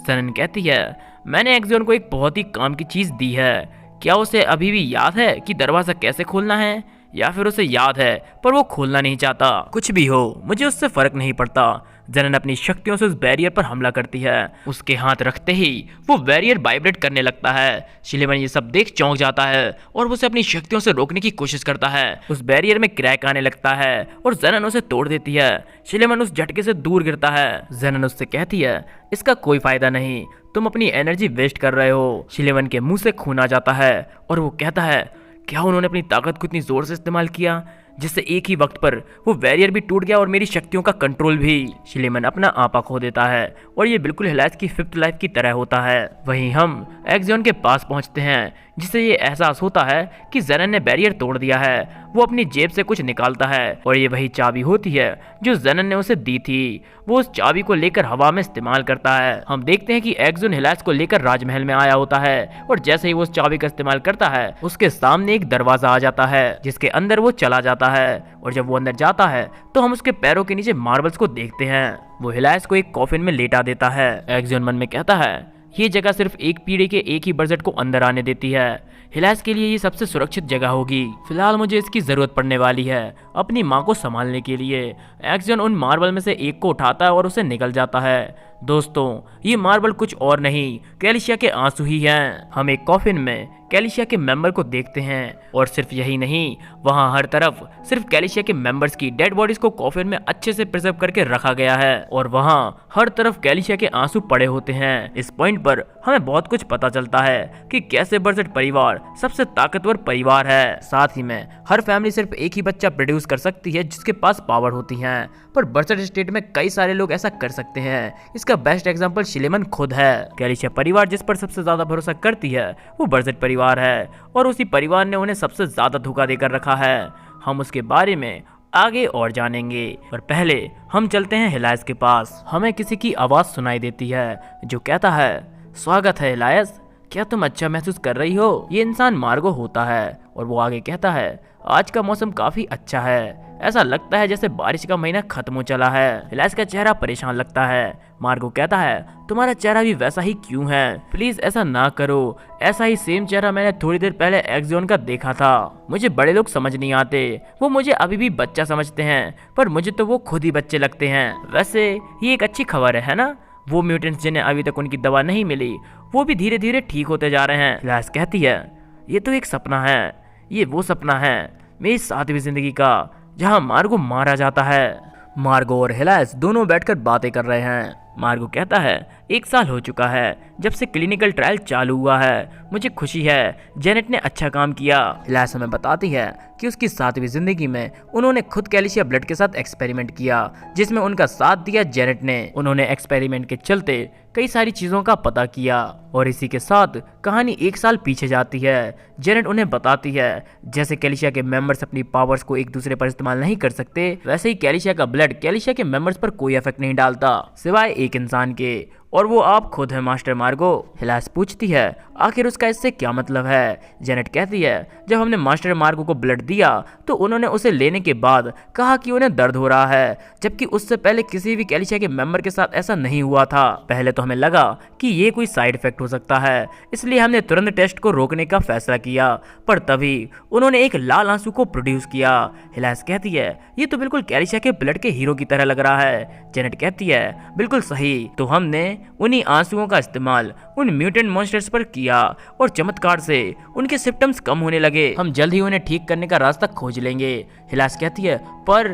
ज़नन कहती है, मैंने एक्सोन को एक बहुत ही काम की चीज दी है, क्या उसे अभी भी याद है कि दरवाजा कैसे खोलना है? या फिर उसे याद है पर वो खोलना नहीं चाहता? कुछ भी हो, मुझे उससे फर्क नहीं पड़ता। ज़नन अपनी शक्तियों से उस बैरियर पर हमला करती है। उसके हाथ रखते ही वो बैरियर वाइब्रेट करने लगता है। शिलेमन ये सब देख चौंक जाता है और वो उसे अपनी शक्तियों से रोकने की कोशिश करता है। उस बैरियर में क्रैक आने लगता है और ज़नन उसे तोड़ देती है। शिलेमन उस झटके से दूर गिरता है। ज़नन उससे कहती है, इसका कोई फायदा नहीं, तुम अपनी एनर्जी वेस्ट कर रहे हो। शिलेमन के मुंह से खून आ जाता है और वो कहता है, क्या उन्होंने अपनी ताकत को इतनी जोर से इस्तेमाल किया जिससे एक ही वक्त पर वो बैरियर भी टूट गया और मेरी शक्तियों का कंट्रोल भी? शिलेमन अपना आपा खो देता है और ये बिल्कुल हिलास की 5th लाइफ की तरह होता है। वहीं हम एक्सोन के पास पहुंचते हैं, जिससे ये एहसास होता है कि ज़नन ने बैरियर तोड़ दिया है। वो अपनी जेब से कुछ निकालता है और ये वही चाबी होती है जो ज़नन ने उसे दी थी। वो उस चाबी को लेकर हवा में इस्तेमाल करता है। हम देखते हैं कि एक्सोन हिलास को लेकर राजमहल में आया होता है और जैसे ही वो उस चाबी का इस्तेमाल करता है, उसके सामने एक दरवाजा आ जाता है जिसके अंदर वो चला जाता है। और जब वो अंदर जाता है तो हम उसके पैरों के नीचे मार्बल्स को देखते हैं। वो हिलास को एक कॉफिन में लेटा देता है। एक्सोन मन में कहता है, ये जगह सिर्फ एक पीढ़ी के एक ही बजट को अंदर आने देती है। हिलास के लिए ये सबसे सुरक्षित जगह होगी। फिलहाल मुझे इसकी जरूरत पड़ने वाली है अपनी माँ को संभालने के लिए। एक्सोन उन मार्बल में से एक को उठाता है और उसे निकल जाता है। दोस्तों, ये मार्बल कुछ और नहीं, कैलिशिया के आंसू ही हैं। हम एक कॉफिन में कैलिशिया के मेंबर को देखते हैं और सिर्फ यही नहीं, वहाँ हर तरफ सिर्फ कैलिशिया के मेंबर्स की डेड बॉडीज को कॉफिन में अच्छे से प्रिजर्व करके रखा गया है और वहाँ हर तरफ कैलिशिया के आंसू पड़े होते हैं। इस पॉइंट पर हमें बहुत कुछ पता चलता है कि कैसे बर्जेट परिवार सबसे ताकतवर परिवार है। साथ ही में हर फैमिली सिर्फ एक ही बच्चा प्रोड्यूस कर सकती है जिसके पास पावर होती है, पर बर्जेट स्टेट में कई सारे लोग ऐसा कर सकते हैं। इसका बेस्ट एग्जांपल शिलेमन खुद है। कैलिशिया परिवार जिस पर सबसे ज्यादा भरोसा करती है वो बर्जेट परिवार है और उसी परिवार ने उन्हें सबसे ज्यादा धोखा देकर रखा है। हम उसके बारे में आगे और जानेंगे, पर पहले हम चलते हैं हिलायस के पास। हमें किसी की आवाज सुनाई देती है जो कहता है, स्वागत है हिलायस, क्या तुम अच्छा महसूस कर रही हो? ये इंसान मार्गो होता है और वो आगे कहता है, आज का मौसम काफी अच्छा है, ऐसा लगता है जैसे बारिश का महीना खत्म हो चला है। हिलायस का चेहरा परेशान लगता है। मार्गो कहता है, तुम्हारा चेहरा भी वैसा ही क्यों है? प्लीज ऐसा ना करो, ऐसा ही सेम चेहरा मैंने थोड़ी देर पहले एक्सोन का देखा था। मुझे बड़े लोग समझ नहीं आते, वो मुझे अभी भी बच्चा समझते हैं, पर मुझे तो वो खुद ही बच्चे लगते हैं। वैसे ये एक अच्छी खबर है ना? वो म्यूटेंट्स जिन्हें अभी तक उनकी दवा नहीं मिली वो भी धीरे धीरे ठीक होते जा रहे हैं। हिलायस कहती है, ये तो एक सपना है, ये वो सपना है मेरी 7वीं जिंदगी का जहाँ मार्गो मारा जाता है। मार्गो और हिलायस दोनों बैठकर बातें कर रहे हैं। मार्गो कहता है, 1 साल हो चुका है जब से क्लिनिकल ट्रायल चालू हुआ है, मुझे खुशी है जेनेट ने अच्छा काम किया। हिलायस हमें बताती है कि उसकी 7वीं जिंदगी में उन्होंने खुद कैलिशिया ब्लड के साथ एक्सपेरिमेंट किया जिसमें उनका साथ दिया जेनेट ने। उन्होंने एक्सपेरिमेंट के चलते कई सारी चीजों का पता किया और इसी के साथ कहानी 1 साल पीछे जाती है। जेनेट उन्हें बताती है जैसे कैलिशिया के मेंबर्स अपनी पावर्स को एक दूसरे पर इस्तेमाल नहीं कर सकते, वैसे ही कैलिशिया का ब्लड कैलिशिया के मेंबर्स पर कोई इफेक्ट नहीं डालता सिवाय एक इंसान के, और वो आप खुद है मास्टर मार्गो। हिलास पूछती है आखिर उसका इससे क्या मतलब है। जेनेट कहती है जब हमने मास्टर मार्गो को ब्लड दिया तो उन्होंने उसे लेने के बाद कहा कि उन्हें दर्द हो रहा है, जबकि उससे पहले किसी भी कैलिशिया के मेंबर के साथ ऐसा नहीं हुआ था। पहले तो हमें लगा कि ये कोई साइड इफेक्ट हो सकता है, इसलिए हमने तुरंत टेस्ट को रोकने का फैसला किया, पर तभी उन्होंने एक लाल आंसू को प्रोड्यूस किया। हिलास कहती है ये तो बिल्कुल कैलिशिया के ब्लड के हीरो की तरह लग रहा है। जेनेट कहती है बिल्कुल सही, तो हमने उन्हीं आंसुओं का इस्तेमाल उन म्यूटेंट मॉन्स्टर्स पर किया और चमत्कार से उनके सिम्टम्स कम होने लगे। हम जल्द ही उन्हें ठीक करने का रास्ता खोज लेंगे। हिलास कहती है पर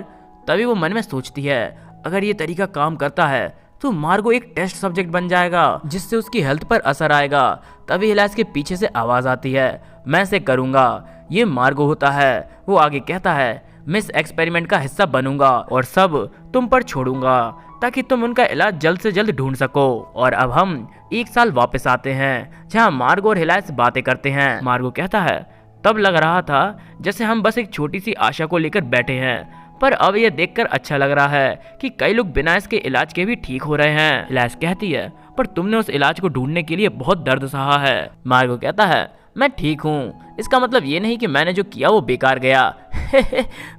तभी वो मन में सोचती है अगर ये तरीका काम करता है तो मार्गो एक टेस्ट सब्जेक्ट बन जाएगा जिससे उसकी हेल्थ पर असर आएगा। तभी हिलास के पीछे से आवाज आती है मैं से करूंगा। ये मार्गो होता है। वो आगे कहता है मैं इस एक्सपेरिमेंट का हिस्सा बनूंगा और सब तुम पर छोड़ूंगा ताकि तुम उनका इलाज जल्द से जल्द ढूंढ सको। और अब हम 1 साल वापस आते हैं जहां मार्गो और हिलास बातें करते हैं। मार्गो कहता है तब लग रहा था जैसे हम बस एक छोटी सी आशा को लेकर बैठे हैं, पर अब यह देखकर अच्छा लग रहा है कि कई लोग बिना इसके इलाज के भी ठीक हो रहे हैं। हिलास कहती है पर तुमने उस इलाज को ढूंढने के लिए बहुत दर्द सहा है। मार्गो कहता है मैं ठीक हूँ, इसका मतलब ये नहीं कि मैंने जो किया वो बेकार गया।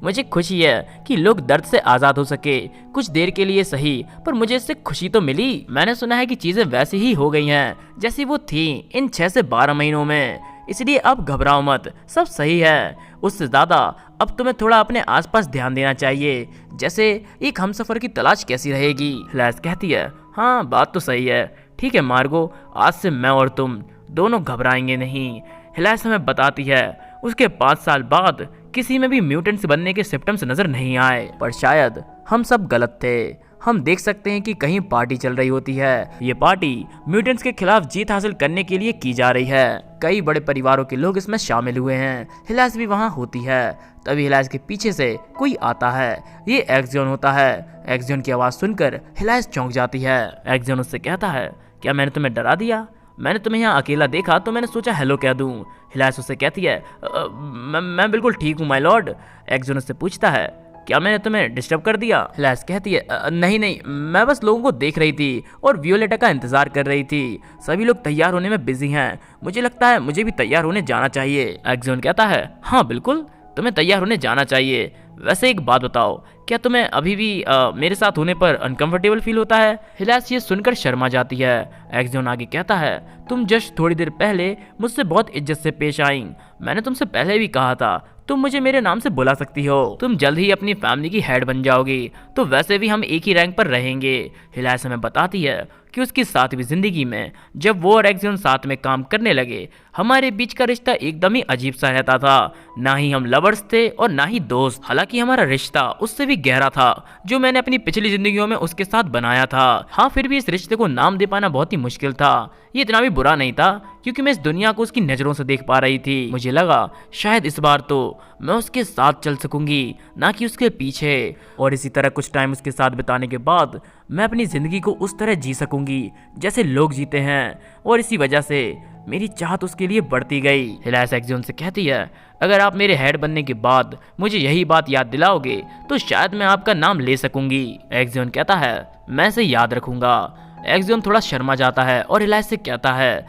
मुझे खुशी है कि लोग दर्द से आज़ाद हो सके, कुछ देर के लिए सही, पर मुझे इससे खुशी तो मिली। मैंने सुना है कि चीज़ें वैसी ही हो गई हैं जैसी वो थी इन 6 से 12 महीनों में, इसलिए अब घबराओ मत, सब सही है। उससे ज़्यादा अब तुम्हें थोड़ा अपने आसपास ध्यान देना चाहिए, जैसे एक हमसफर की तलाश कैसी रहेगी। हिलास कहती है हाँ बात तो सही है, ठीक है मार्गो, आज से मैं और तुम दोनों घबराएंगे नहीं। हिलास हमें बताती है उसके 5 साल बाद किसी में भी म्यूटेंट्स बनने के सिम्टम्स नजर नहीं आए, पर शायद हम सब गलत थे। हम देख सकते हैं कि कहीं पार्टी चल रही होती है। ये पार्टी म्यूटेंट्स के खिलाफ जीत हासिल करने के लिए की जा रही है। कई बड़े परिवारों के लोग इसमें शामिल हुए हैं। हिलास भी वहाँ होती है। तभी हिलास के पीछे से कोई आता है। ये एक्सियन होता है। एक्सियन की आवाज़ सुनकर हिलास चौंक जाती है। एक्सियन उससे कहता है क्या मैंने तुम्हें डरा दिया? मैंने तुम्हें यहाँ अकेला देखा तो मैंने सोचा हेलो कह दूँ। हिलास उससे कहती है मैं बिल्कुल ठीक हूँ माय लॉर्ड। एक्सियन उससे पूछता है क्या मैंने तुम्हें डिस्टर्ब कर दिया? हिलास कहती है नहीं नहीं, मैं बस लोगों को देख रही थी और वियोलेटा का इंतजार कर रही थी। सभी लोग तैयार होने में बिजी हैं, मुझे लगता है मुझे भी तैयार होने जाना चाहिए। एक्सियन कहता है हाँ बिल्कुल, तुम्हें तैयार होने जाना चाहिए। वैसे एक बात बताओ, क्या तुम्हें अभी भी मेरे साथ होने पर अनकंफर्टेबल फील होता है? हिलास ये सुनकर शर्मा जाती है। एक्सियन आगे कहता है तुम जस्ट थोड़ी देर पहले मुझसे बहुत इज्जत से पेश आई। मैंने तुमसे पहले भी कहा था तुम मुझे मेरे नाम से बुला सकती हो। तुम जल्द ही अपनी फैमिली की हेड बन जाओगी, तो वैसे भी हम एक ही रैंक पर रहेंगे। हिलास हमें बताती है कि उसकी 7वीं जिंदगी में जब वो और एक्सियन साथ में काम करने लगे, हमारे बीच का रिश्ता एकदम ही अजीब सा रहता था। ना ही हम लवर्स थे और ना ही दोस्त। हालांकि हमारा रिश्ता उससे भी गहरा था जो मैंने अपनी पिछली जिंदगियों में उसके साथ बनाया था। हाँ, फिर भी इस रिश्ते को नाम दे पाना बहुत ही मुश्किल था। ये इतना भी बुरा नहीं था क्योंकि मैं इस दुनिया को उसकी नजरों से देख पा रही थी। मुझे लगा शायद इस बार तो मैं उसके साथ चल सकूंगी, ना कि उसके पीछे। और इसी तरह कुछ टाइम उसके साथ बिताने के बाद मैं अपनी जिंदगी को उस तरह जी सकूंगी जैसे लोग जीते हैं, और इसी वजह से मेरी चाहत उसके लिए बढ़ती गई। हिलास एक्सियन से कहती है अगर आप मेरे हेड बनने के बाद मुझे यही बात याद दिलाओगे तो शायद मैं आपका नाम ले सकूंगी। एक्सियन कहता है मैं इसे याद रखूंगा। एक्सियन थोड़ा शर्मा जाता है और हिलास से कहता है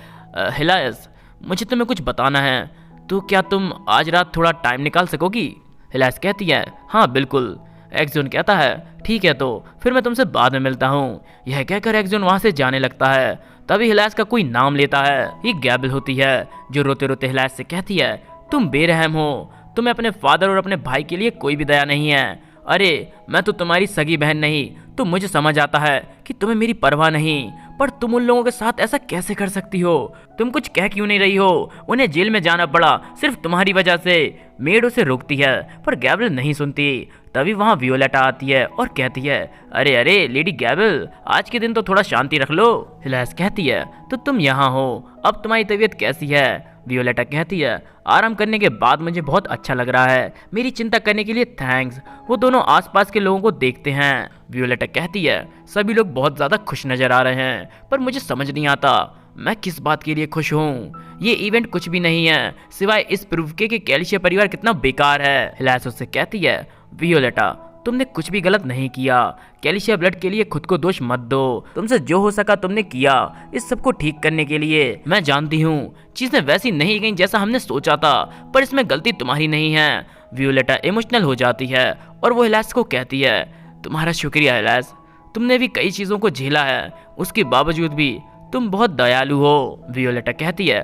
हिलास, मुझे तुम्हें कुछ बताना है, तो क्या तुम आज रात थोड़ा टाइम निकाल सकोगी? हिलास कहती है हाँ बिल्कुल। एक्सियन कहता है ठीक है, तो फिर मैं तुमसे बाद में मिलता हूँ। यह कहकर एक्सियन वहाँ से जाने लगता है। तभी हिलास का कोई नाम लेता है। ये गैबल होती है जो रोते रोते हिलास से कहती है तुम बेरहम हो, तुम्हें अपने फादर और अपने भाई के लिए कोई भी दया नहीं है। अरे मैं तो तुम्हारी सगी बहन नहीं, तो मुझे समझ आता है कि तुम्हें मेरी परवाह नहीं, पर तुम उन लोगों के साथ ऐसा कैसे कर सकती हो? तुम कुछ कह क्यों नहीं रही हो? उन्हें जेल में जाना पड़ा सिर्फ तुम्हारी वजह से। मेड उसे रोकती है पर गैबल नहीं सुनती। तभी वहाँ वियोलेटा आती है और कहती है अरे अरे लेडी गैबल, आज के दिन तो थोड़ा शांति रख लो। हिलास कहती है तो तुम यहाँ हो, अब तुम्हारी तबीयत कैसी है? वियोलेटा कहती है आराम करने के बाद मुझे बहुत अच्छा लग रहा है, मेरी चिंता करने के लिए थैंक्स। वो दोनों आसपास के लोगों को देखते हैं। वियोलेटा कहती है सभी लोग बहुत ज़्यादा खुश नजर आ रहे हैं, पर मुझे समझ नहीं आता मैं किस बात के लिए खुश हूँ। ये इवेंट कुछ भी नहीं है सिवाय इस प्रूफ के कि कैल्शिया परिवार कितना बेकार है। हिलास उससे कहती है वियोलेटा तुमने कुछ भी गलत नहीं किया। कैल्शिया ब्लड के लिए खुद को दोष मत दो। तुमसे जो हो सका तुमने किया इस सब को ठीक करने के लिए। मैं जानती हूँ चीजें वैसी नहीं गई जैसा हमने सोचा था, पर इसमें गलती तुम्हारी नहीं है। वियोलेटा इमोशनल हो जाती है और वो हिलास को कहती है, तुम्हारा शुक्रिया हिलास, तुमने भी कई चीज़ों को झेला है, उसके बावजूद भी तुम बहुत दयालु हो। वियोलेटा कहती है,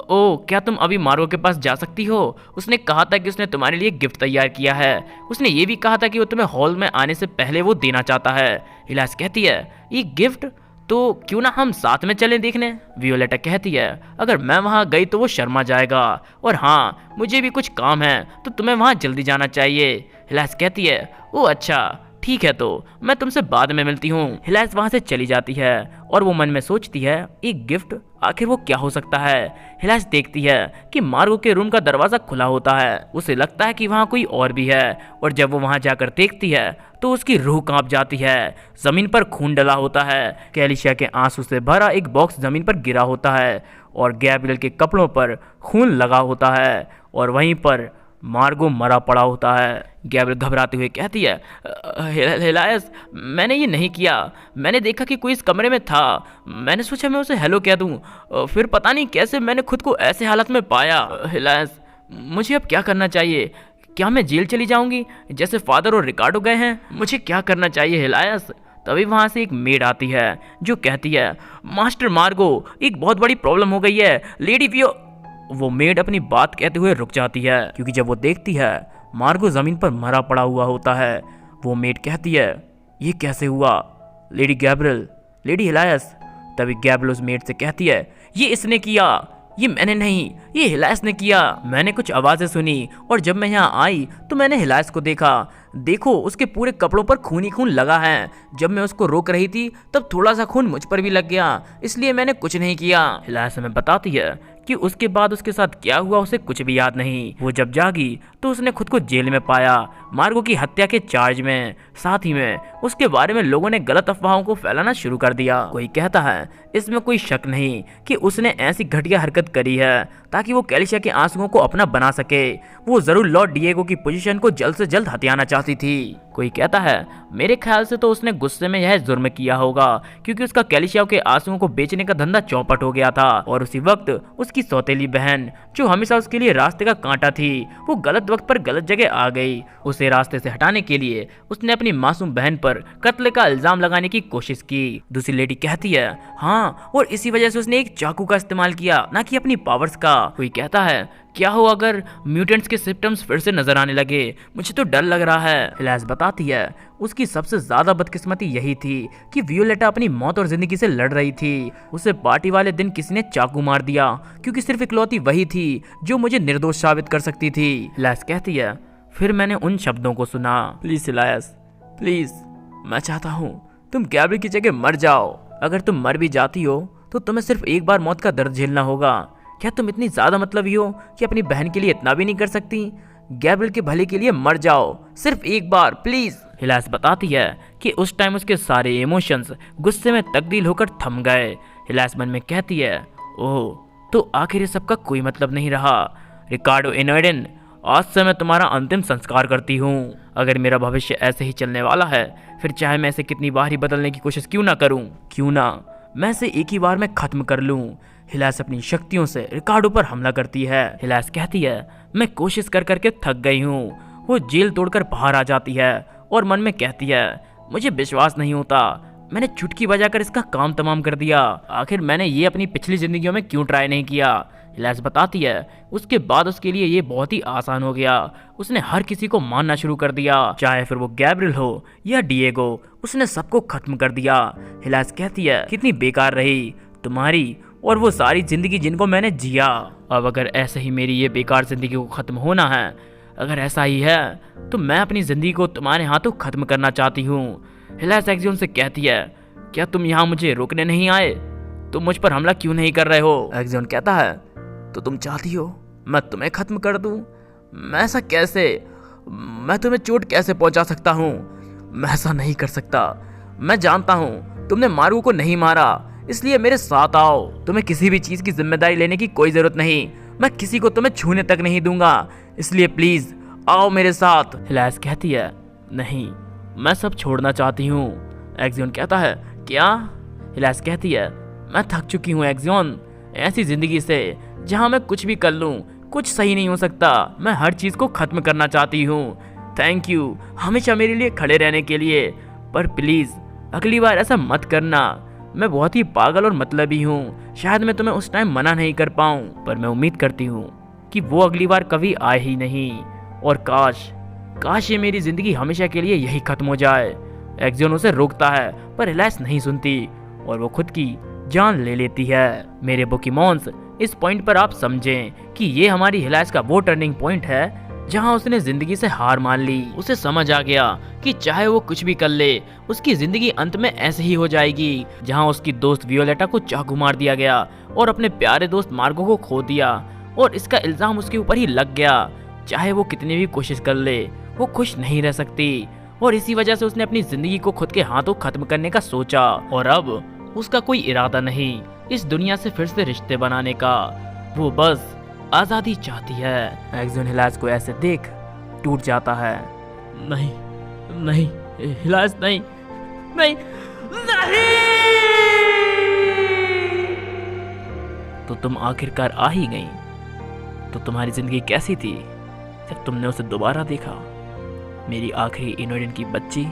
ओ क्या तुम अभी मार्गो के पास जा सकती हो? उसने कहा था कि उसने तुम्हारे लिए गिफ्ट तैयार किया है। उसने ये भी कहा था कि वो तुम्हें हॉल में आने से पहले वो देना चाहता है। हिलास कहती है, ये गिफ्ट? तो क्यों ना हम साथ में चलें देखने? वियोलेटा कहती है, अगर मैं वहाँ गई तो वो शर्मा जाएगा, और हाँ मुझे भी कुछ काम है तो तुम्हें वहाँ जल्दी जाना चाहिए। हिलास कहती है, ओ अच्छा ठीक है, तो मैं तुमसे बाद में मिलती हूँ। हिलास वहाँ से चली जाती है और वो मन में सोचती है, एक गिफ्ट आखिर वो क्या हो सकता है। हिलास देखती है कि मार्गो के रूम का दरवाजा खुला होता है। उसे लगता है कि वहाँ कोई और भी है, और जब वो वहाँ जाकर देखती है तो उसकी रूह कांप जाती है। जमीन पर खून डला होता है। कैल्शिया के आंसू से भरा एक बॉक्स जमीन पर गिरा होता है और गैब्रियल के कपड़ों पर खून लगा होता है, और वहीं पर मार्गो मरा पड़ा होता है। गैब्रियल घबराते हुए कहती है, हिलास मैंने ये नहीं किया। मैंने देखा कि कोई इस कमरे में था, मैंने सोचा मैं उसे हेलो कह दूं, फिर पता नहीं कैसे मैंने खुद को ऐसे हालत में पाया। हिलास मुझे अब क्या करना चाहिए? क्या मैं जेल चली जाऊंगी जैसे फादर और रिकार्डो गए हैं? मुझे क्या करना चाहिए हिलास? तभी वहाँ से एक मेड आती है जो कहती है, मास्टर मार्गो एक बहुत बड़ी प्रॉब्लम हो गई है। लेडी वियो। वो मेड अपनी बात कहते हुए रुक जाती है, क्योंकि जब वो देखती है मार्गो जमीन पर मरा पड़ा हुआ होता है। वो मेड कहती है, ये कैसे हुआ? लेडी गैब्रियल, लेडी हिलास। तभी गैब्रियल उस मेड से कहती है, ये इसने किया, ये मैंने नहीं, ये हिलास ने किया। मैंने कुछ आवाज़ें सुनी और जब मैं यहाँ आई तो मैंने हिलास को देखा। देखो उसके पूरे कपड़ों पर खून ही खून लगा है। जब मैं उसको रोक रही थी तब थोड़ा सा खून मुझ पर भी लग गया, इसलिए मैंने कुछ नहीं किया। हिलास हमें बताती है कि उसके बाद उसके साथ क्या हुआ उसे कुछ भी याद नहीं। वो जब जागी तो उसने खुद को जेल में पाया, मार्गो की हत्या के चार्ज में। साथ ही में उसके बारे में लोगों ने गलत अफवाहों को फैलाना शुरू कर दिया। कोई कहता है इसमें कोई शक नहीं कि उसने ऐसी घटिया हरकत करी है ताकि वो कैल्शिया के आंसुओं को अपना बना सके। वो जरूर लॉर्ड डिएगो की पोजीशन को जल्द से जल्द हथियाना चाहती थी। कोई कहता है मेरे ख्याल से तो उसने गुस्से में यह जुर्म किया होगा, क्योंकि उसका कैल्शिया के आंसुओं को बेचने का धंधा चौपट हो गया था, और उसी वक्त उसकी सौतेली बहन जो हमेशा उसके लिए रास्ते का कांटा थी, वो गलत वक्त पर गलत जगह आ गई। उसे रास्ते से हटाने के लिए उसने अपनी मासूम बहन पर कत्ल का इल्जाम लगाने की कोशिश की। दूसरी लेडी कहती है, हाँ, और इसी वजह से उसने एक चाकू का इस्तेमाल किया, ना कि अपनी पावर्स का। कोई कहता है क्या हो अगर म्यूटेंट्स के सिम्टम्स फिर से नजर आने लगे? मुझे तो डर लग रहा है। हिलास बताती है उसकी सबसे ज्यादा बदकिस्मती यही थी कि वियोलेटा अपनी मौत और जिंदगी से लड़ रही थी। उसे पार्टी वाले दिन किसी ने चाकू मार दिया, क्योंकि सिर्फ इकलौती वही थी जो मुझे निर्दोष साबित कर सकती थी। हिलास कहती है, फिर मैंने उन शब्दों को सुना, प्लीज हिलास, प्लीज, मैं चाहता हूँ तुम गैब्रियल की जगह मर जाओ। अगर तुम मर भी जाती हो तो तुम्हें सिर्फ एक बार मौत का दर्द झेलना होगा। क्या तुम इतनी ज्यादा मतलबी हो कि अपनी बहन के लिए इतना भी नहीं कर सकती? गैब्रियल के भले के लिए मर जाओ, सिर्फ एक बार प्लीज। हिलास बताती है कि उस टाइम उसके सारे इमोशंस गुस्से में तब्दील होकर थम गए। हिलास मन में कहती है, ओह, तो आखिर ये सबका कोई मतलब नहीं रहा। रिकार्डो इनोएडन, आज से मैं तुम्हारा अंतिम संस्कार करती हूँ। अगर मेरा भविष्य ऐसे ही चलने वाला है, फिर चाहे मैं इसे कितनी बार ही बदलने की कोशिश क्यों ना करूँ, क्यों ना मैं इसे एक ही बार में खत्म कर लूँ। हिलास अपनी शक्तियों से रिकार्डो पर हमला करती है। हिलास कहती है, मैं कोशिश कर करके थक गई हूँ। वो जेल तोड़कर बाहर आ जाती है और मन में कहती है, मुझे विश्वास नहीं होता, मैंने चुटकी बजाकर इसका काम तमाम कर दिया। आखिर मैंने ये अपनी पिछली जिंदगियों में क्यों ट्राई नहीं किया? हिलास बताती है उसके बाद उसके लिए ये बहुत ही आसान हो गया। उसने हर किसी को मानना शुरू कर दिया, चाहे फिर वो गैब्रियल हो या डिएगो। उसने सबको खत्म कर दिया। हिलास कहती है, कितनी बेकार रही तुम्हारी और वो सारी जिंदगी जिनको मैंने जिया। अब अगर ऐसे ही मेरी ये बेकार जिंदगी को खत्म होना है, अगर ऐसा ही है तो मैं अपनी जिंदगी को तुम्हारे हाथों खत्म करना चाहती हूँ। हिलास एक्सियन से कहती है, क्या तुम यहाँ मुझे रोकने नहीं आए? तुम मुझ पर हमला क्यों नहीं कर रहे हो? एक्सियन कहता है, तो तुम चाहती हो मैं तुम्हें खत्म कर दूं? मैं ऐसा कैसे? मैं तुम्हें चोट कैसे पहुंचा सकता हूँ? मैं ऐसा नहीं कर सकता। मैं जानता हूँ तुमने मार्गो को नहीं मारा, इसलिए मेरे साथ आओ। तुम्हें किसी भी चीज की जिम्मेदारी लेने की कोई जरूरत नहीं। मैं किसी को तुम्हें छूने तक नहीं दूंगा, इसलिए प्लीज आओ मेरे साथ। हिलास कहती है, नहीं, मैं सब छोड़ना चाहती हूँ। एक्सियन कहता है क्या? हिलास कहती है मैं थक चुकी हूँ एक्सियन, ऐसी जिंदगी से जहाँ मैं कुछ भी कर लूँ कुछ सही नहीं हो सकता। मैं हर चीज़ को ख़त्म करना चाहती हूँ। थैंक यू हमेशा मेरे लिए खड़े रहने के लिए, पर प्लीज़ अगली बार ऐसा मत करना। मैं बहुत ही पागल और मतलबी हूँ, शायद मैं तुम्हें उस टाइम मना नहीं कर पाऊँ, पर मैं उम्मीद करती हूँ कि वो अगली बार कभी आए ही नहीं। और काश ये मेरी ज़िंदगी हमेशा के लिए यही ख़त्म हो जाए। एक्सियन उसे रोकता है पर हिलास नहीं सुनती और वो खुद की जान ले लेती है। मेरे पोकेमॉन्स, इस पॉइंट पर आप समझें कि ये हमारी हिलास का वो टर्निंग पॉइंट है जहां उसने जिंदगी से हार मान ली। उसे समझ आ गया कि चाहे वो कुछ भी कर ले उसकी जिंदगी अंत में ऐसे ही हो जाएगी। जहां उसकी दोस्त वियोलेटा को चाकू मार दिया गया और अपने प्यारे दोस्त मार्गो को खो दिया और इसका इल्जाम उसके ऊपर ही लग गया। चाहे वो कितनी भी कोशिश कर ले वो खुश नहीं रह सकती और इसी वजह से उसने अपनी जिंदगी को खुद के हाथों खत्म करने का सोचा। और अब उसका कोई इरादा नहीं इस दुनिया से फिर से रिश्ते बनाने का, वो बस आजादी चाहती है। एक्सियन हिलास को ऐसे देख टूट जाता है। नहीं नहीं हिलास, नहीं नहीं नहीं। तो तुम आखिरकार आ ही गई। तो तुम्हारी जिंदगी कैसी थी जब तुमने उसे दोबारा देखा, मेरी आखिरी इनोडेंट की बच्ची?